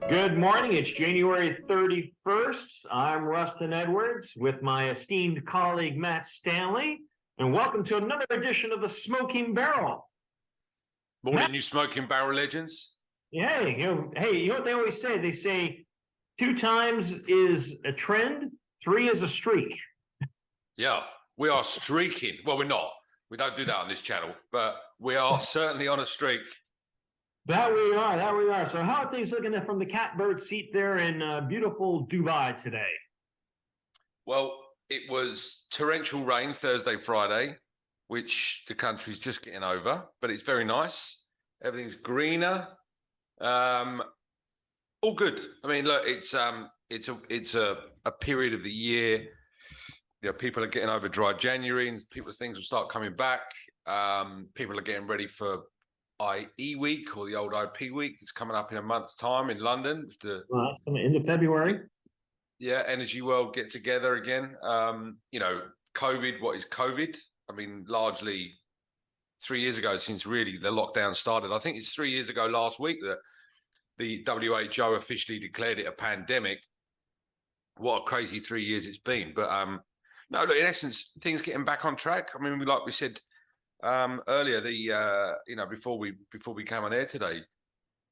Good morning. It's January 31st. I'm Rustin Edwards with my esteemed colleague Matt Stanley, and welcome to another edition of the Smoking Barrel. Morning, Matt, you Smoking Barrel legends. hey, you know what they always say? They say 2 times is a trend, 3 is a streak. Yeah, we are streaking. Well, we're not. We don't do that on this channel, but we are certainly on a streak. That we are. So how are things looking from the catbird seat there in beautiful Dubai today? Well, it was torrential rain Thursday, Friday, which the country's just getting over, but it's very nice. Everything's greener. All good. I mean, look, it's a period of the year. You know, people are getting over dry January, and people's things will start coming back. People are getting ready for IE week, or the old IP week. It's coming up in a month's time in London. Well, that's coming into February. Yeah, Energy World get together again. You know, COVID, what is COVID? I mean, largely 3 years ago since really the lockdown started. I think it's 3 years ago last week that the WHO officially declared it a pandemic. What a crazy 3 years it's been. But no, look, in essence, things getting back on track. I mean, like we said earlier, you know, before we came on air today,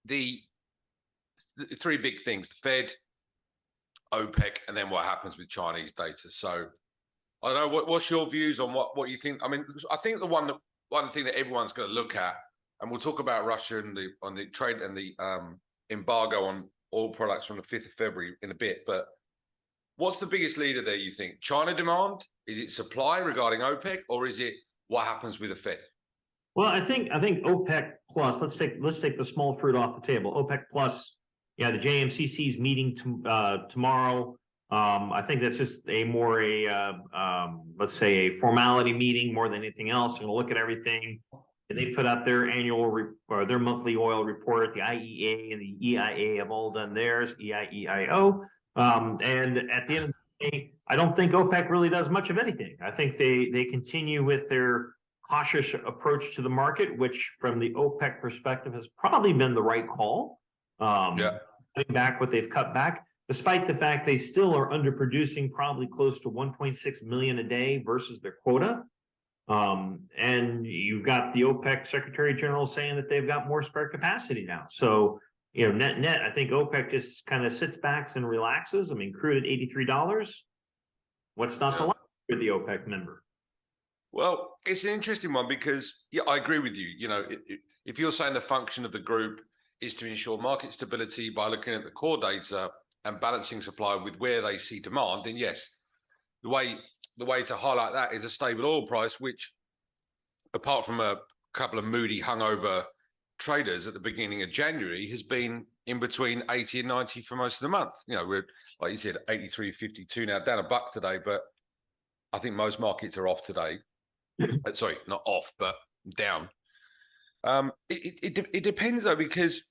the 3 big things: the Fed, OPEC, and then what happens with Chinese data. So I don't know, what's your views on what you think? I mean, I think the one thing that everyone's going to look at, and we'll talk about Russia and on the trade and the embargo on oil products from the 5th of February in a bit, but what's the biggest leader there, you think? China demand? Is it supply regarding OPEC, or is it what happens with the Fed? Well, I think OPEC plus. Let's take the small fruit off the table. OPEC plus. Yeah, the JMCC is meeting tomorrow. I think that's just let's say a formality meeting more than anything else. They're going to look at everything. And they put out their annual or their monthly oil report. The IEA and the EIA have all done theirs. EIEIO. And at the end of the day, I don't think OPEC really does much of anything. I think they continue with their cautious approach to the market, which from the OPEC perspective has probably been the right call. Cutting back what they've cut back, despite the fact they still are underproducing probably close to 1.6 million a day versus their quota. And you've got the OPEC Secretary General saying that they've got more spare capacity now. So, you know, net, I think OPEC just kind of sits back and relaxes. I mean, crude at $83. What's not to like for the OPEC member? Well, it's an interesting one because, yeah, I agree with you. You know, if you're saying the function of the group is to ensure market stability by looking at the core data and balancing supply with where they see demand, then yes, the way to highlight that is a stable oil price, which, apart from a couple of moody, hungover traders at the beginning of January, has been in between 80 and 90 for most of the month. You know, we're, like you said, 83.52 now, down $1 today, but I think most markets are off today. Sorry, not off, but down. It depends though, because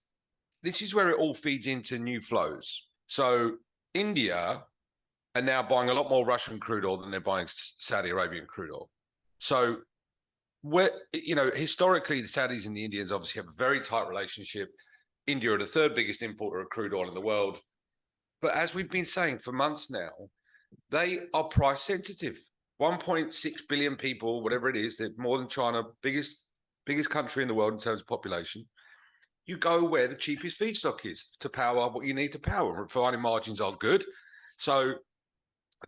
this is where it all feeds into new flows. So India are now buying a lot more Russian crude oil than they're buying Saudi Arabian crude oil. So where, you know, historically the Saudis and the Indians obviously have a very tight relationship. India are the 3rd biggest importer of crude oil in the world. But as we've been saying for months now, they are price sensitive. 1.6 billion people, whatever it is, they're more than China, biggest country in the world in terms of population. You go where the cheapest feedstock is to power what you need to power. Refining margins are good. So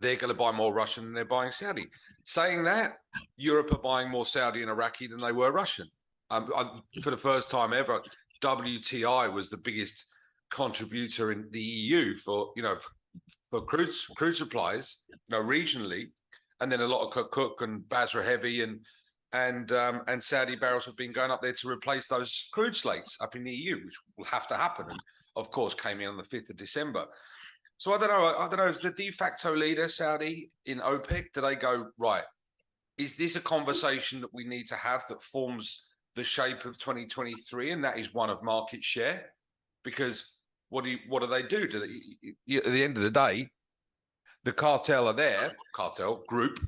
they're going to buy more Russian than they're buying Saudi. Saying that, Europe are buying more Saudi and Iraqi than they were Russian. For the first time ever, WTI was the biggest contributor in the EU for crude supplies, regionally, and then a lot of Kirkuk and Basra heavy and Saudi barrels have been going up there to replace those crude slates up in the EU, which will have to happen. And of course, came in on the 5th of December. So I don't know. Is the de facto leader Saudi in OPEC? Do they go, right, is this a conversation that we need to have that forms the shape of 2023? And that is one of market share, because what do they do? At the end of the day, the cartel group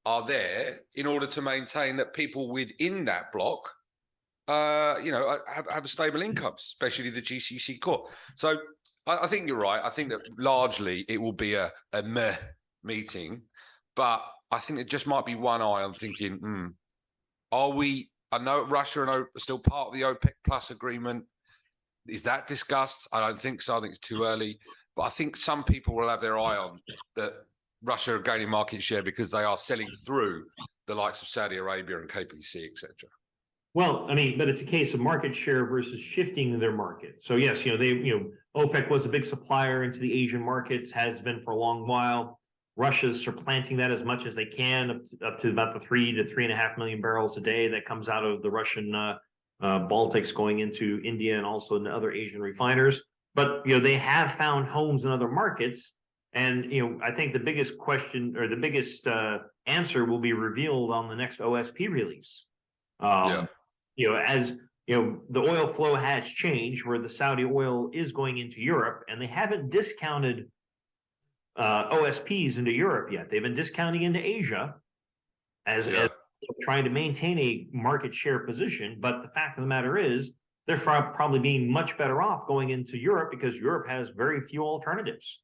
are there in order to maintain that people within that block have a stable income, especially the GCC core. So I think you're right. I think that largely it will be a meh meeting, but I think it just might be one eye. I'm thinking, are we? I know Russia and are still part of the OPEC Plus agreement. Is that discussed? I don't think so. I think it's too early. But I think some people will have their eye on that Russia are gaining market share because they are selling through the likes of Saudi Arabia and KPC, etc. Well, I mean, but it's a case of market share versus shifting their market. So yes, OPEC was a big supplier into the Asian markets, has been for a long while. Russia's supplanting that as much as they can, up to about the 3 to 3.5 million barrels a day that comes out of the Russian Baltics going into India and also in other Asian refiners. But they have found homes in other markets, and I think the biggest question or the biggest answer will be revealed on the next OSP release. As the oil flow has changed, where the Saudi oil is going into Europe, and they haven't discounted OSPs into Europe yet. They've been discounting into Asia as trying to maintain a market share position. But the fact of the matter is, they're probably being much better off going into Europe because Europe has very few alternatives.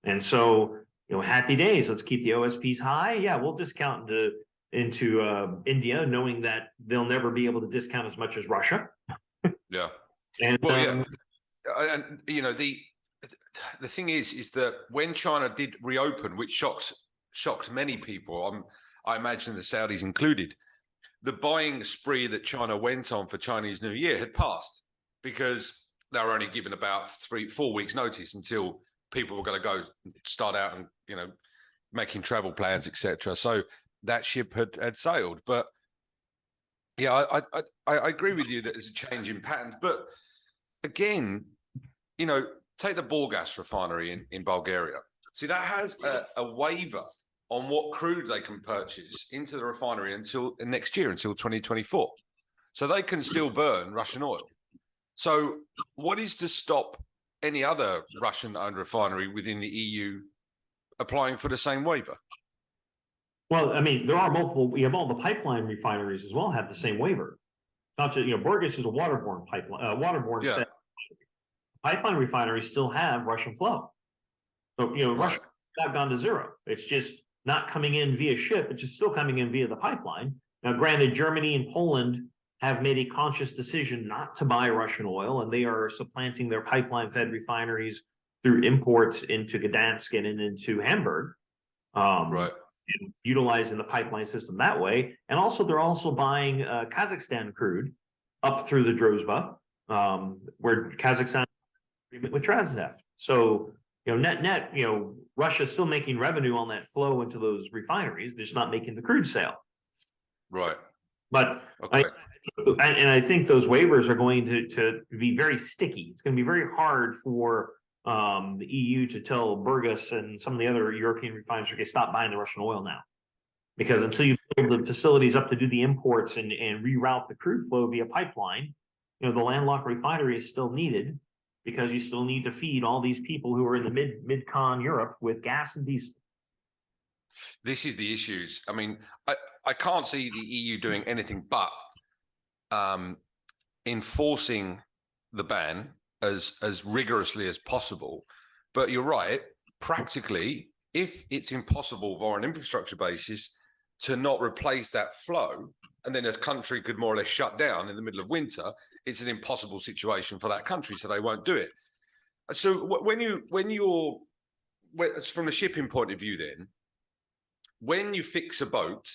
And so, happy days. Let's keep the OSPs high. Yeah, we'll discount into India, knowing that they'll never be able to discount as much as Russia. Yeah. And and the thing is that when China did reopen, which shocked many people, I imagine the Saudis included, the buying spree that China went on for Chinese New Year had passed because they were only given about 3-4 weeks notice until people were going to go start out and making travel plans, etc. So that ship had sailed. But yeah, I agree with you that there's a change in patterns. But again, take the Burgas refinery in Bulgaria. See, that has a waiver on what crude they can purchase into the refinery until next year, until 2024. So they can still burn Russian oil. So what is to stop any other Russian-owned refinery within the EU applying for the same waiver? Well, I mean, there are multiple. We have all the pipeline refineries as well have the same waiver. Not just Burgas is a waterborne pipeline. Pipeline refineries still have Russian flow. So Russia not gone to zero. It's just not coming in via ship. It's just still coming in via the pipeline. Now, granted, Germany and Poland have made a conscious decision not to buy Russian oil, and they are supplanting their pipeline-fed refineries through imports into Gdansk and into Hamburg. And utilizing the pipeline system that way. And also, they're also buying Kazakhstan crude up through the Drozhba, where Kazakhstan agreement with Transneft. So, net, Russia's still making revenue on that flow into those refineries. They're just not making the crude sale. Right. But I think those waivers are going to be very sticky. It's going to be very hard for the EU to tell Burgas and some of the other European refiners, okay, stop buying the Russian oil now. Because until you build the facilities up to do the imports and reroute the crude flow via pipeline, the landlocked refinery is still needed because you still need to feed all these people who are in the mid-con Europe with gas and diesel. This is the issues. I mean, I can't see the EU doing anything but enforcing the ban as rigorously as possible. But you're right, practically, if it's impossible for an infrastructure basis to not replace that flow, and then a country could more or less shut down in the middle of winter, it's an impossible situation for that country, so they won't do it. So when you're from the shipping point of view, then when you fix a boat,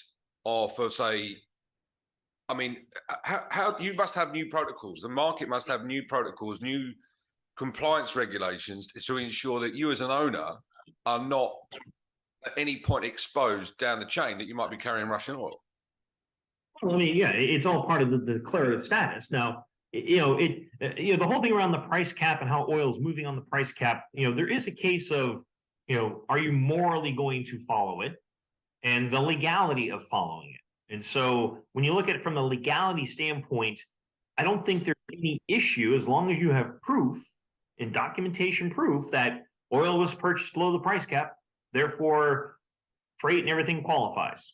or for say, I mean, how you must have new protocols. The market must have new protocols, new compliance regulations to ensure that you as an owner are not at any point exposed down the chain that you might be carrying Russian oil. Well, I mean, yeah, it's all part of the declarative status. Now, the whole thing around the price cap and how oil is moving on the price cap, there is a case of, are you morally going to follow it, and the legality of following it. And so when you look at it from a legality standpoint, I don't think there's any issue as long as you have proof and documentation proof that oil was purchased below the price cap, therefore freight and everything qualifies.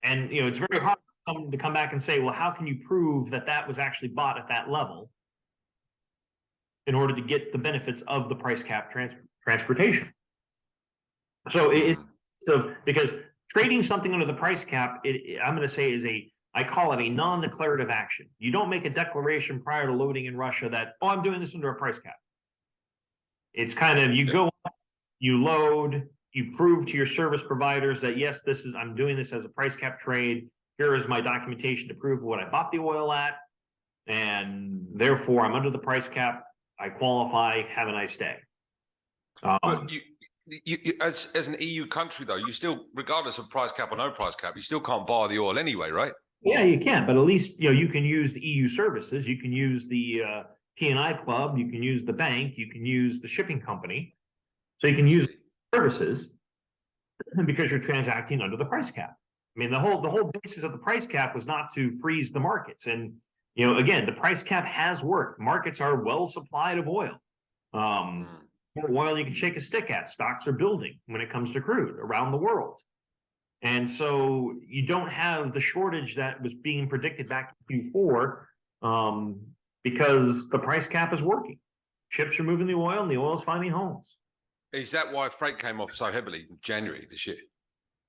And it's very hard to come back and say, well, how can you prove that that was actually bought at that level in order to get the benefits of the price cap transportation? So because trading something under the price cap, I'm going to say is I call it a non-declarative action. You don't make a declaration prior to loading in Russia that, oh, I'm doing this under a price cap. It's kind of, you go, you load, you prove to your service providers that, yes, I'm doing this as a price cap trade. Here is my documentation to prove what I bought the oil at. And therefore I'm under the price cap. I qualify. Have a nice day. But you as an EU country, though, you still, regardless of price cap or no price cap, you still can't buy the oil anyway, right? Yeah, you can, but at least you can use the EU services. You can use the P&I club. You can use the bank. You can use the shipping company. So you can use services because you're transacting under the price cap. I mean, the whole basis of the price cap was not to freeze the markets. And again, the price cap has worked. Markets are well supplied of oil. More oil you can shake a stick at. Stocks are building when it comes to crude around the world. And so you don't have the shortage that was being predicted back in Q4 because the price cap is working. Ships are moving the oil and the oil is finding homes. Is that why freight came off so heavily in January this year?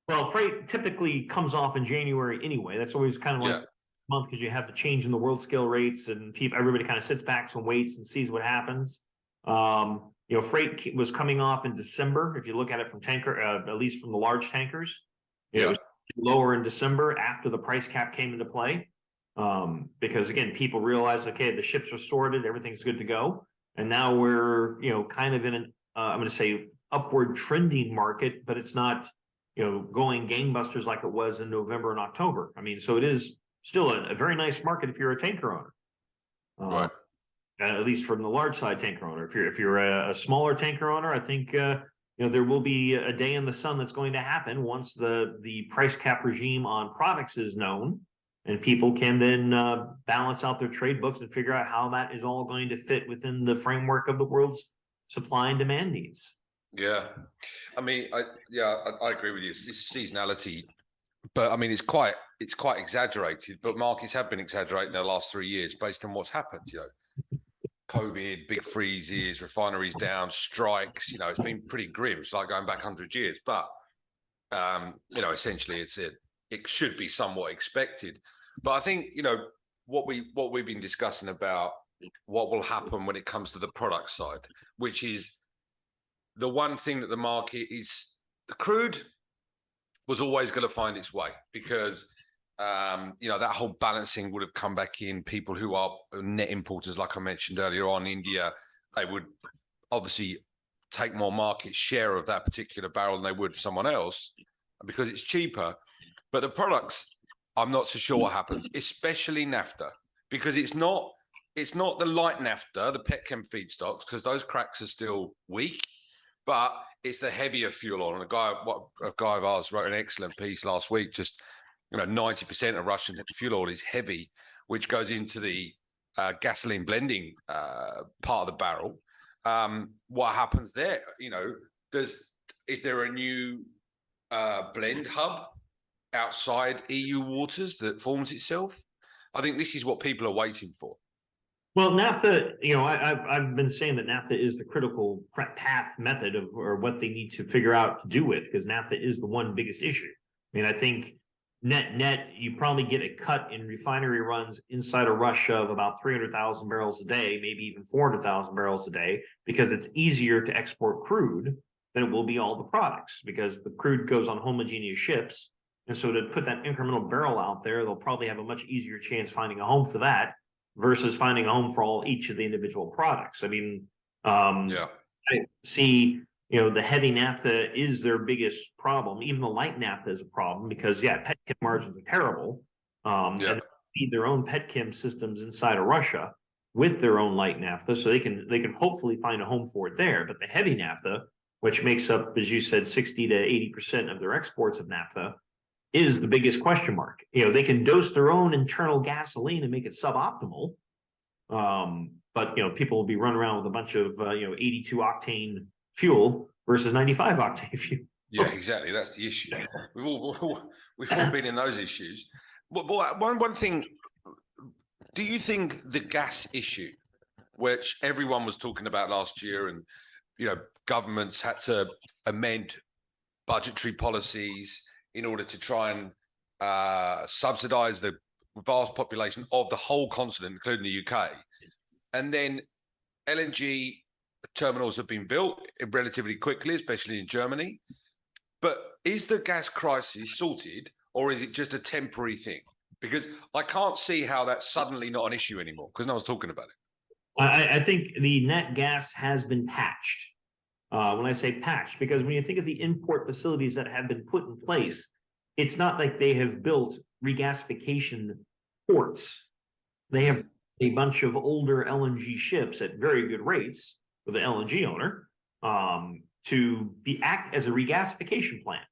Well, freight typically comes off in January anyway. That's always kind of like a month because you have the change in the world scale rates and everybody kind of sits back and waits and sees what happens. Freight was coming off in December. If you look at it from tanker, at least from the large tankers, it was lower in December after the price cap came into play. Because again, people realized, okay, the ships are sorted, everything's good to go. And now we're, kind of in an, I'm going to say upward trending market, but it's not, going gangbusters like it was in November and October. I mean, so it is still a very nice market if you're a tanker owner. Right. At least from the large side tanker owner. If you're a smaller tanker owner, I think there will be a day in the sun that's going to happen once the price cap regime on products is known, and people can then balance out their trade books and figure out how that is all going to fit within the framework of the world's supply and demand needs. Yeah, I mean, I agree with you. It's seasonality, but I mean, it's quite exaggerated. But markets have been exaggerating the last 3 years based on what's happened. COVID, big freezes, refineries down, strikes. It's been pretty grim. It's like going back 100 years. But essentially, it should be somewhat expected. But I think what we've been discussing about what will happen when it comes to the product side, which is the one thing that the market is, the crude was always going to find its way because that whole balancing would have come back in. People who are net importers, like I mentioned earlier on, India, they would obviously take more market share of that particular barrel than they would someone else because it's cheaper. But the products, I'm not so sure what happens, especially naphtha, because it's not the light naphtha, the petchem feedstocks, because those cracks are still weak, but it's the heavier fuel oil. And a guy of ours wrote an excellent piece last week, just 90% of Russian fuel oil is heavy, which goes into the gasoline blending part of the barrel. What happens there? Is there a new blend hub outside EU waters that forms itself? I think this is what people are waiting for. Well, naphtha, I've been saying that naphtha is the critical path method or what they need to figure out to do with, because naphtha is the one biggest issue. I mean, I think net, you probably get a cut in refinery runs inside of Russia of about 300,000 barrels a day, maybe even 400,000 barrels a day, because it's easier to export crude than it will be all the products, because the crude goes on homogeneous ships. And so to put that incremental barrel out there, they'll probably have a much easier chance finding a home for that versus finding a home for each of the individual products. I mean, I see, the heavy naphtha is their biggest problem. Even the light naphtha is a problem because, petchem margins are terrible. And they need their own petchem systems inside of Russia with their own light naphtha, so they can hopefully find a home for it there. But the heavy naphtha, which makes up, as you said, 60 to 80% of their exports of naphtha, is the biggest question mark. They can dose their own internal gasoline and make it suboptimal. But people will be running around with a bunch of 82 octane fuel versus 95 octane fuel. Yeah, exactly. That's the issue. We've all been in those issues. One thing, do you think the gas issue, which everyone was talking about last year, and governments had to amend budgetary policies in order to try and subsidize the vast population of the whole continent, including the UK, and then LNG terminals have been built relatively quickly, especially in Germany. But is the gas crisis sorted, or is it just a temporary thing? Because I can't see how that's suddenly not an issue anymore, because no one's talking about it. I think the net gas has been patched. When I say patched, because when you think of the import facilities that have been put in place, it's not like they have built regasification ports. They have a bunch of older LNG ships at very good rates for the LNG owner to act as a regasification plant.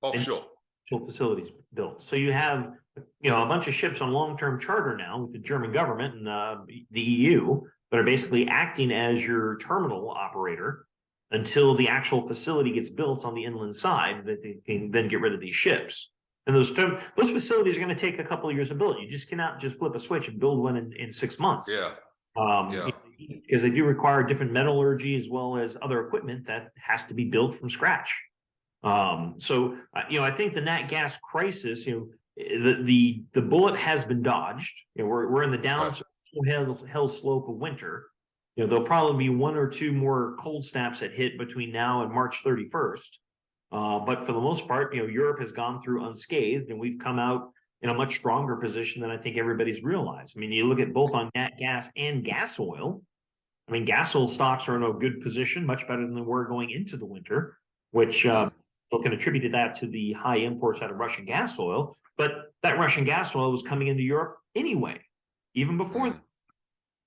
Offshore. Facilities built. So you have a bunch of ships on long-term charter now with the German government and the EU that are basically acting as your terminal operator until the actual facility gets built on the inland side, that they can then get rid of these ships. And those facilities are going to take a couple of years to build. You just cannot just flip a switch and build one in 6 months. Because they do require different metallurgy as well as other equipment that has to be built from scratch. I think the nat gas crisis, the bullet has been dodged. We're in the down hell slope of winter. There'll probably be 1 or 2 more cold snaps that hit between now and March 31st. But for the most part, Europe has gone through unscathed, and we've come out in a much stronger position than I think everybody's realized. I mean, you look at both on nat gas and gas oil. I mean, gas oil stocks are in a good position, much better than they were going into the winter, which people can attribute that to the high imports out of Russian gas oil. But that Russian gas oil was coming into Europe anyway, even before.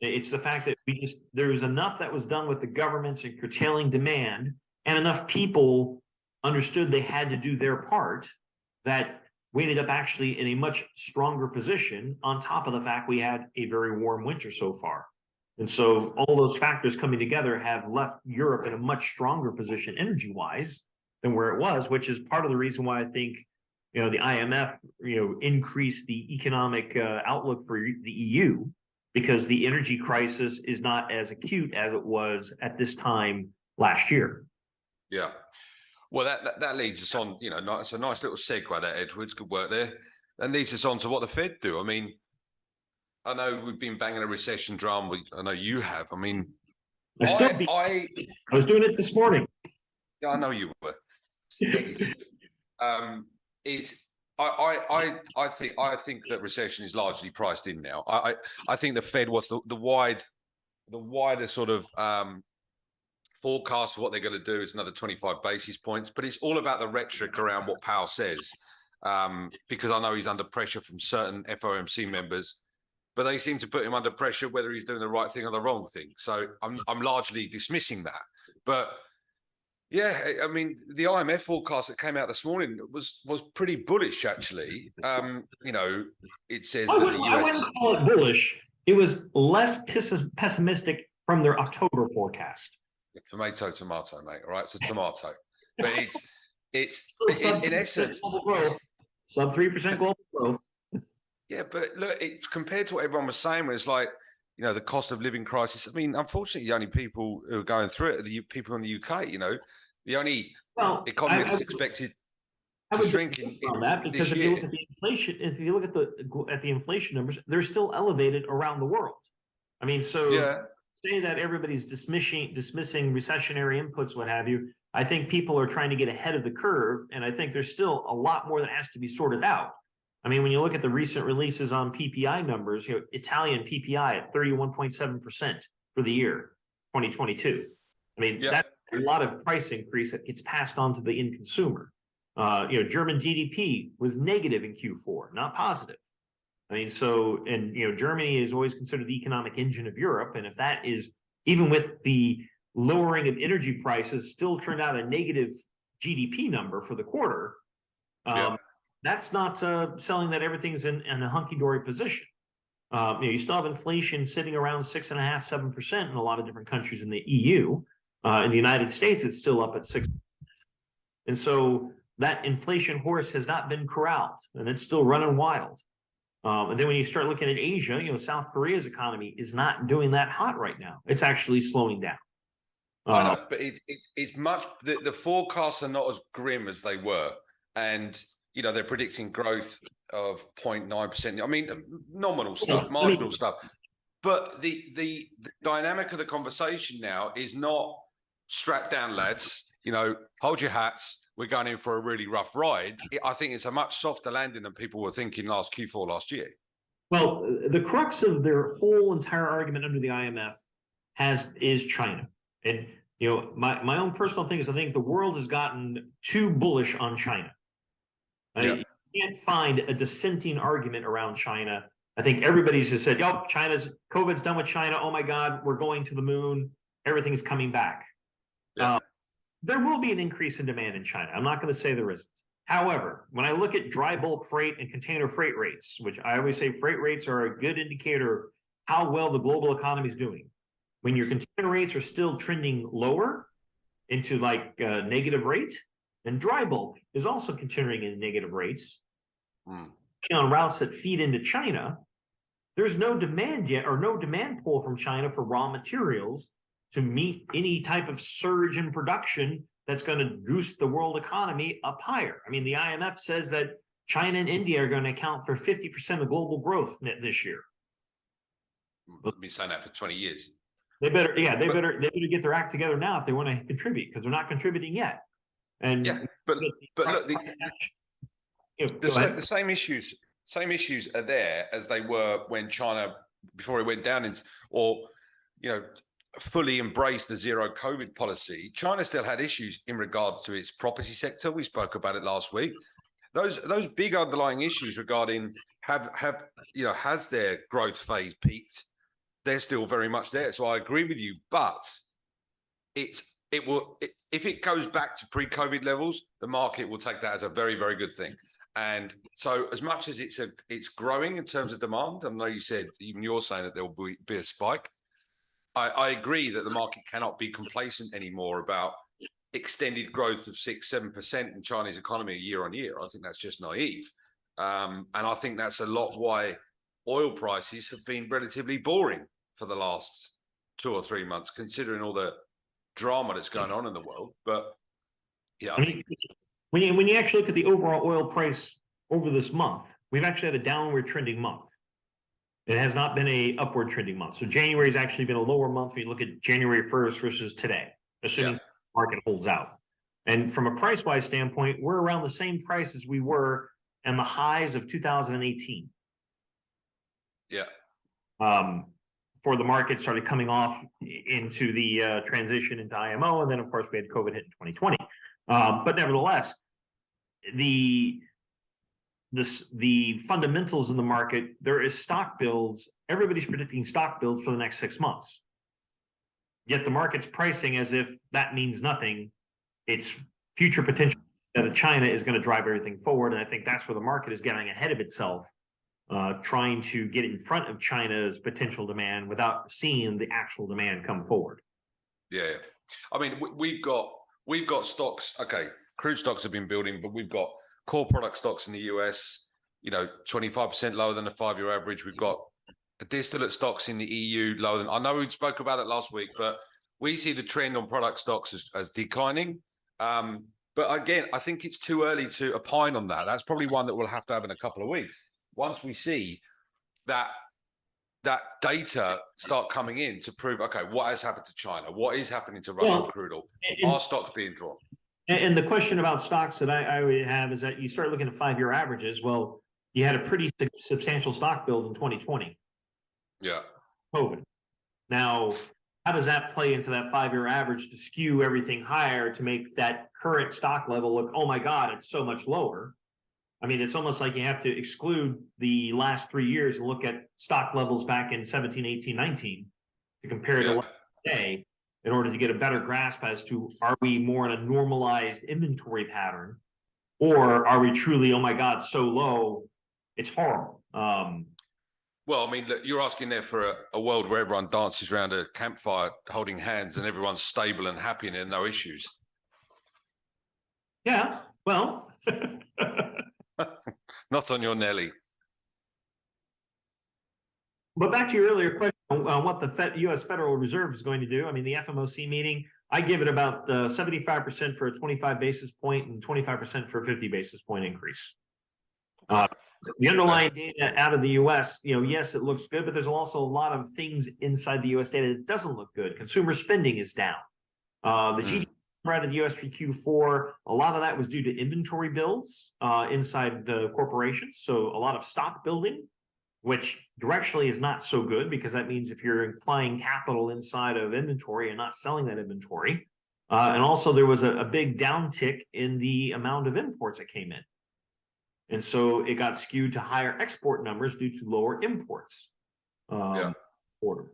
It's the fact that there was enough that was done with the governments and curtailing demand, and enough people understood they had to do their part, that we ended up actually in a much stronger position, on top of the fact we had a very warm winter so far. And so all those factors coming together have left Europe in a much stronger position energy-wise than where it was, which is part of the reason why I think the IMF increased the economic outlook for the EU, because the energy crisis is not as acute as it was at this time last year. Yeah. Well, that leads us on, it's a nice little segue there, Edwards. Good work there. That leads us on to what the Fed do. I mean, I know we've been banging a recession drum. I know you have. I mean, I was doing it this morning. Yeah, I know you were. I think that recession is largely priced in now. I think the Fed was the wider sort of forecast for what they're going to do is another 25 basis points, but it's all about the rhetoric around what Powell says, because I know he's under pressure from certain FOMC members, but they seem to put him under pressure whether he's doing the right thing or the wrong thing. So I'm largely dismissing that. But yeah, I mean, the IMF forecast that came out this morning was pretty bullish, actually. It says that the US... I wouldn't call it bullish. It was less pessimistic from their October forecast. Tomato, mate. All right, so tomato. But it's in essence... Sub 3% global growth. Yeah, but look, it's compared to what everyone was saying, where it's like, the cost of living crisis. I mean, unfortunately, the only people who are going through it are the people in the UK. The only economy that's expected to shrink in that, because if you look at the inflation, if you look at the inflation numbers, they're still elevated around the world. I mean, say that everybody's dismissing recessionary inputs, what have you. I think people are trying to get ahead of the curve, and I think there's still a lot more that has to be sorted out. I mean, when you look at the recent releases on PPI numbers, Italian PPI at 31.7% for the year 2022. I mean, that's a lot of price increase that gets passed on to the end consumer. German GDP was negative in Q4, not positive. I mean, Germany is always considered the economic engine of Europe. And if that is, even with the lowering of energy prices, still turned out a negative GDP number for the quarter, that's not selling that everything's in a hunky-dory position. You still have inflation sitting around 6.5%, 7% in a lot of different countries in the EU. In the United States, it's still up at 6%. And so that inflation horse has not been corralled, and it's still running wild. And then when you start looking at Asia, South Korea's economy is not doing that hot right now. It's actually slowing down. I know, but it's much, the forecasts are not as grim as they were. And, they're predicting growth of 0.9%. I mean, nominal stuff, marginal stuff. But the dynamic of the conversation now is not strap down, lads, hold your hats. We're going in for a really rough ride. I think it's a much softer landing than people were thinking Q4 last year. Well, the crux of their whole entire argument under the IMF is China. And, my own personal thing is I think the world has gotten too bullish on China. Yeah. You can't find a dissenting argument around China. I think everybody's just said, COVID's done with China. Oh my God, we're going to the moon. Everything's coming back. Yeah. There will be an increase in demand in China. I'm not going to say there isn't. However, when I look at dry bulk freight and container freight rates, which I always say freight rates are a good indicator of how well the global economy is doing. When your container rates are still trending lower into negative rate, and dry bulk is also continuing in negative rates. On routes that feed into China, there's no demand yet, or no demand pull from China for raw materials to meet any type of surge in production that's going to goose the world economy up higher. I mean, the IMF says that China and India are going to account for 50% of global growth this year. We've been saying that for 20 years. They better get their act together now if they want to contribute, because they're not contributing yet. And but look, the same issues are there as they were when China, before it went down fully embraced the zero COVID policy. China still had issues in regards to its property sector. We spoke about it last week. Those big underlying issues regarding has their growth phase peaked? They're still very much there. So I agree with you, but if it goes back to pre-COVID levels, the market will take that as a very, very good thing. And so as much as it's growing in terms of demand, I know you said, even you're saying that there will be a spike. I agree that the market cannot be complacent anymore about extended growth of 6-7% in Chinese economy year on year. I think that's just naive. And I think that's a lot why oil prices have been relatively boring for the last 2 or 3 months, considering all the drama that's going on in the world. But yeah, I think when you actually look at the overall oil price over this month, we've actually had a downward trending month. It has not been a upward trending month. So January has actually been a lower month when you look at January 1st versus today, assuming the market holds out. And from a price-wise standpoint, we're around the same price as we were in the highs of 2018. Yeah. Before the market started coming off into the transition into IMO, and then of course we had COVID hit in 2020. But nevertheless, the fundamentals in the market, there is stock builds. Everybody's predicting stock builds for the next 6 months. Yet the market's pricing as if that means nothing. It's future potential that China is going to drive everything forward. And I think that's where the market is getting ahead of itself, trying to get in front of China's potential demand without seeing the actual demand come forward. Yeah. I mean, we've got stocks. Okay. Crude stocks have been building, but we've got core product stocks in the US, 25% lower than the 5-year average. We've got distillate stocks in the EU lower than, I know we spoke about it last week, but we see the trend on product stocks as declining. But again, I think it's too early to opine on that. That's probably one that we'll have to have in a couple of weeks. Once we see that data start coming in to prove, okay, what has happened to China? What is happening to Russian crude oil? Are stocks being drawn? And the question about stocks that I would have is that you start looking at 5-year averages. Well, you had a pretty substantial stock build in 2020. Yeah. COVID. Now, how does that play into that 5-year average to skew everything higher to make that current stock level look, oh my God, it's so much lower? I mean, it's almost like you have to exclude the last 3 years and look at stock levels back in 17, 18, 19 to compare to today in order to get a better grasp as to, are we more in a normalized inventory pattern, or are we truly, oh my God, so low, it's horrible. Well, I mean, you're asking there for a world where everyone dances around a campfire holding hands and everyone's stable and happy and there are no issues. Yeah, Well, Not on your Nelly. but back to your earlier question on what the U.S. Federal Reserve is going to do. I mean, the FOMC meeting, I give it about 75% for a 25 basis point and 25% for a 50 basis point increase. The underlying data out of the U.S., yes, it looks good, but there's also a lot of things inside the U.S. data that doesn't look good. Consumer spending is down. The GDP out of the U.S. for Q4, a lot of that was due to inventory builds inside the corporations. So a lot of stock building, which directionally is not so good because that means if you're implying capital inside of inventory and not selling that inventory. And also there was a big downtick in the amount of imports that came in. And so it got skewed to higher export numbers due to lower imports. Order.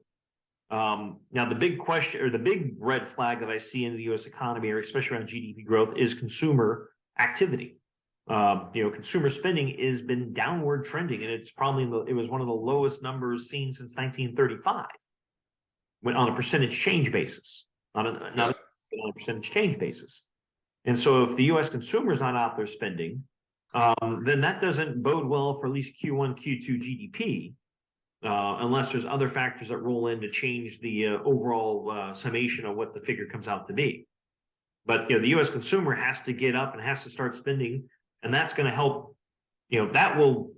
Now, the big question or the big red flag that I see in the U.S. economy, or especially around GDP growth, is consumer activity. Consumer spending has been downward trending, and it's probably it was one of the lowest numbers seen since 1935, when on a percentage change basis, not on a percentage change basis. And so, if the U.S. consumer is not out there spending, then that doesn't bode well for at least Q1, Q2 GDP. Unless there's other factors that roll in to change the overall summation of what the figure comes out to be. But the U.S. consumer has to get up and has to start spending, and that's going to help. That will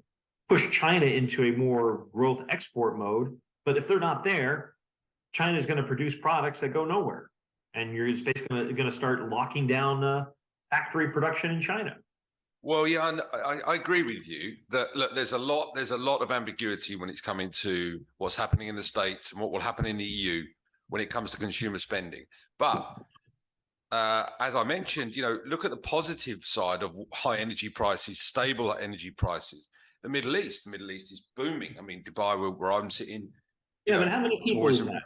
push China into a more growth export mode. But if they're not there, China is going to produce products that go nowhere, and you're basically going to start locking down factory production in China. Well, yeah, I agree with you that look, there's a lot of ambiguity when it's coming to what's happening in the States and what will happen in the EU when it comes to consumer spending. But as I mentioned, look at the positive side of high energy prices, stable energy prices. The Middle East is booming. I mean, Dubai, where I'm sitting. Yeah, but how many people is that?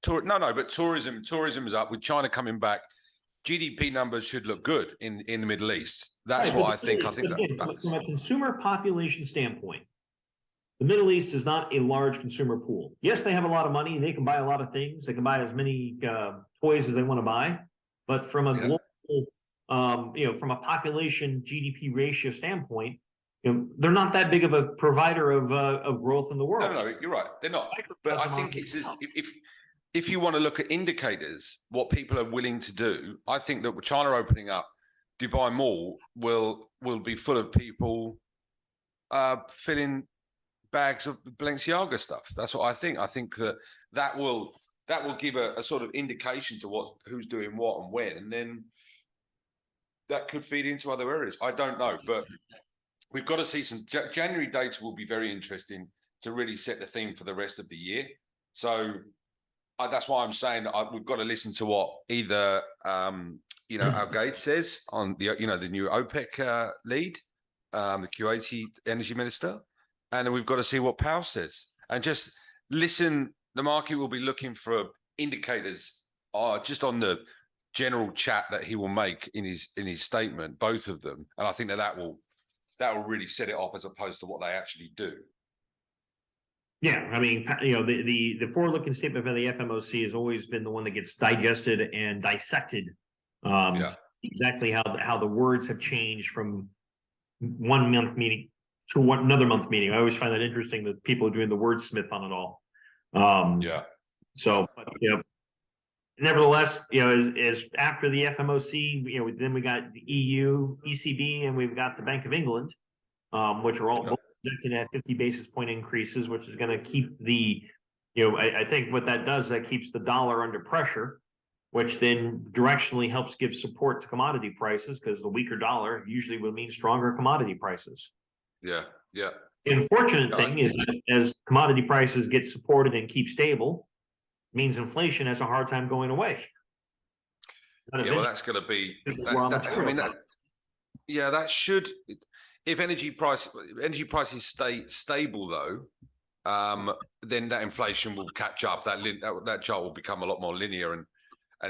But tourism is up with China coming back. GDP numbers should look good in the Middle East. That's right, what I think. From a consumer population standpoint, the Middle East is not a large consumer pool. Yes, they have a lot of money. They can buy a lot of things. They can buy as many toys as they want to buy. But from a global, from a population GDP ratio standpoint, they're not that big of a provider of growth in the world. No, you're right. They're not. But I think it's if you want to look at indicators, what people are willing to do, I think that with China opening up, Dubai Mall will be full of people filling bags of Balenciaga stuff. That's what I think. I think that will give a sort of indication to who's doing what and when, and then that could feed into other areas. I don't know, but we've got to see some January data will be very interesting to really set the theme for the rest of the year. So that's why I'm saying we've got to listen to what either Al Gates says on the new OPEC lead, the Kuwaiti energy minister, and then we've got to see what Powell says and just listen. The market will be looking for indicators just on the general chat that he will make in his statement, both of them, and I think that will really set it off as opposed to what they actually do. Yeah, I mean, the forward-looking statement by the FOMC has always been the one that gets digested and dissected. Exactly how the words have changed from 1 month meeting to another month meeting. I always find that interesting that people are doing the wordsmith on it all. So, nevertheless, as after the FOMC, then we got the EU, ECB, and we've got the Bank of England, which are all both projecting at 50 basis point increases, which is going to keep the, I think what that does, that keeps the dollar under pressure, which then directionally helps give support to commodity prices because the weaker dollar usually will mean stronger commodity prices. Yeah. The unfortunate thing is that as commodity prices get supported and keep stable, means inflation has a hard time going away. Well, that's going to be. That should. If energy prices stay stable, though, then that inflation will catch up. That chart will become a lot more linear, and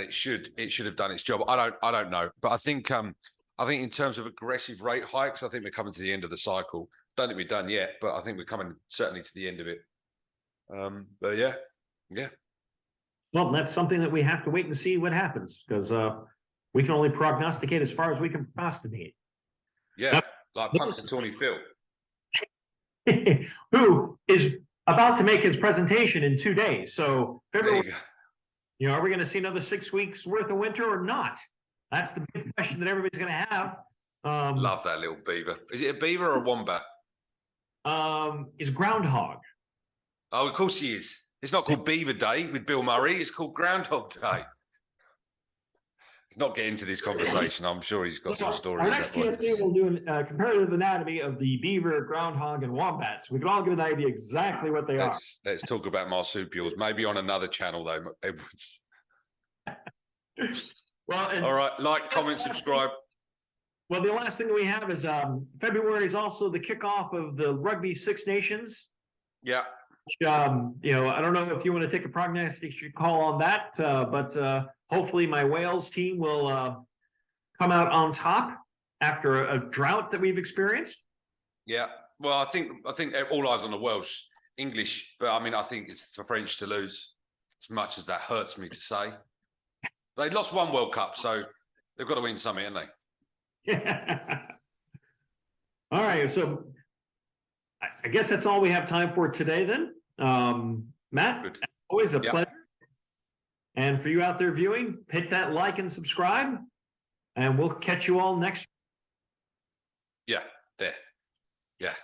it should have done its job. I don't know, but I think in terms of aggressive rate hikes, I think we're coming to the end of the cycle. Don't think we're done yet, but I think we're coming certainly to the end of it. But yeah. Well, that's something that we have to wait and see what happens because we can only prognosticate as far as we can prognosticate. Yeah, like Punxsutawney Phil. Who is about to make his presentation in 2 days. So There February, you go. you know, are we going to see another 6 weeks worth of winter or not? That's the big question that everybody's going to have. Love that little beaver. Is it a beaver or a wombat? Is groundhog. Oh, of course he is. It's not called Beaver Day with Bill Murray. It's called Groundhog Day. Let's not get into this conversation. I'm sure he's got some stories. Our next TSB will do a comparative anatomy of the beaver, groundhog, and wombat. So we can all get an idea exactly what they are. Let's talk about marsupials. Maybe on another channel though, Edwards. Well, and All right, like, comment, subscribe. well, the last thing we have is February is also the kickoff of the Rugby Six Nations. Yeah. Which, you know, I don't know if you want to take a prognostic call on that, but hopefully my Wales team will come out on top after a drought that we've experienced. Yeah. Well, I think all eyes on the Welsh, English, but I mean, I think it's for French to lose, as much as that hurts me to say. They lost one World Cup, so they've got to win something, haven't they? All right, so I guess that's all we have time for today then. Matt, Good. always a pleasure. And for you out there viewing, hit that like and subscribe, and we'll catch you all next. Yeah, there. Yeah.